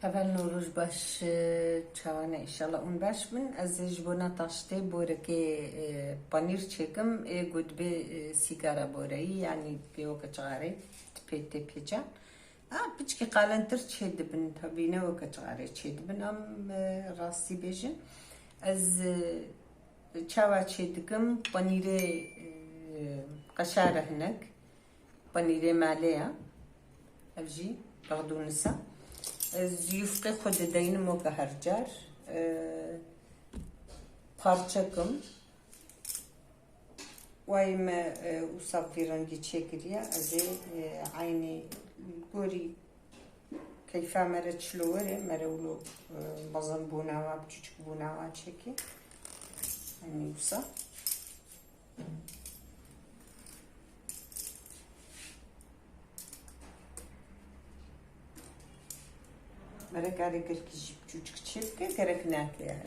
اول نوروز باش چوانه انشالله اون باش من از جبونا تاشته بوره که پنیر چکم گود به سیگارا بورایی یعنی بیو کچاره تپیت پیچا پیچ که قالنتر چه دبن تبینه و کچاره چه دبن ام راستی بیشن از چوا چه دکم پنیر قشاره هنک پنیر مالیه افجی بغدونسا زیفقی خود دینم و که هر جار پارچه کم وایم وصاب في رنگی چکریه از عینی گوری کیفا مرد شلوره مرولو بازم بوناوا بچوچک بوناوا چکی اینی وصاب مرا کاری کرکی جیب چوچک چیپ که کرک نکه یعنی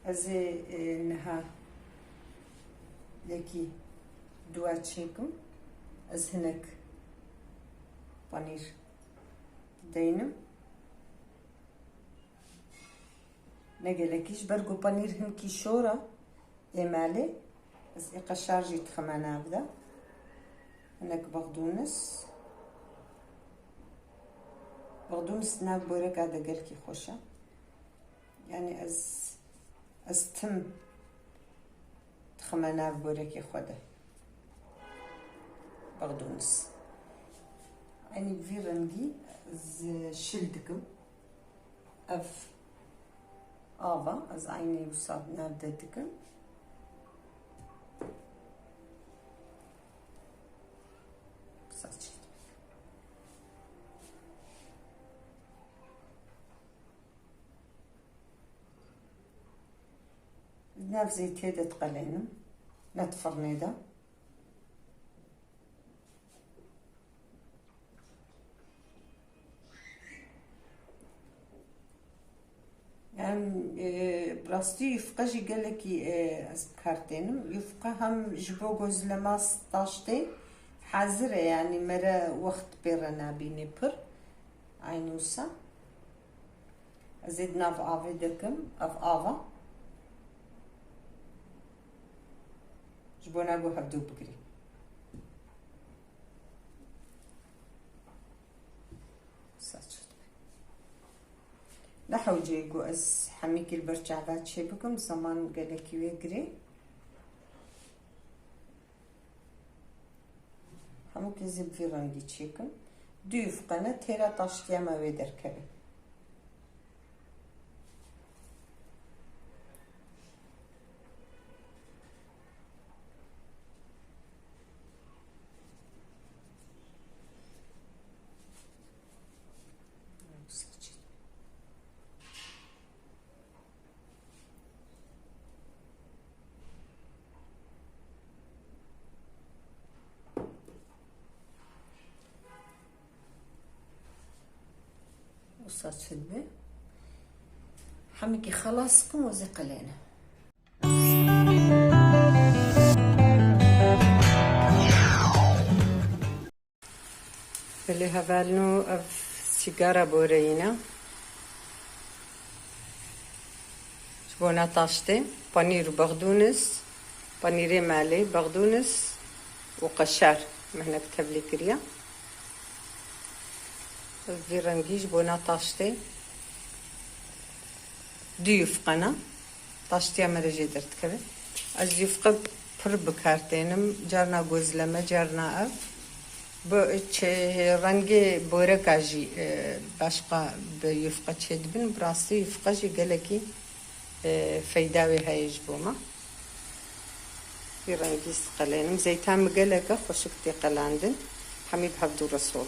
از نها لکی دوا چیکم از هنک پنیر دینم نگلکیش برگو پنیر هنکی شورا ایماله از قشار جیت خمانه ابدا هنک بغدونس بغدونس ناک بورک عده گرکی خوشه یعنی از تم تخمه ناک بورکی خوده بغدونس یعنی في رنگی از شلدکم اف آوا از عینی وصاب نابده دکم ساچید ناف زيت هيدا تقلينم نتفرنيدا يعني براستي يفقا جي قالكي كارتينم يفقا هم جبو جوز لماس طاشتي حاضرة يعني مرة وقت بيرنا بيني بر عينوسا زيد ناف آفي دكم اف آفا جبونا گو هفدو بگیری ساعت شد لحوجي گو از حمیکی البرچعبات شي بكم زمان قالكي ويقري هموكي زب في رنگي چيكم دويف قناة تيرا تاشتياما ويدر كبه وصلت شدبه حميكي خلاصكم وزي قلينا اللي هفالنو اف سيجارة بورينا شبونا طاشتي بانير بغدونس بانيري مالي بغدونس وقشار مهنا كتب لي كريا في رنگیش بونا تاشته دو یفقنا تاشتیا مرجی درد کرد از یفقه پر بکارتینم جارنا گوزلمه جارنا اف با چه رنگی بوره کاجی باشقا به یفقه چه دبن براستی یفقه جی گلکی فایداوی هایش بوما في رنگیست قلینم زیتام گلکه خوشکتی قلاندن حمید هفدو رسول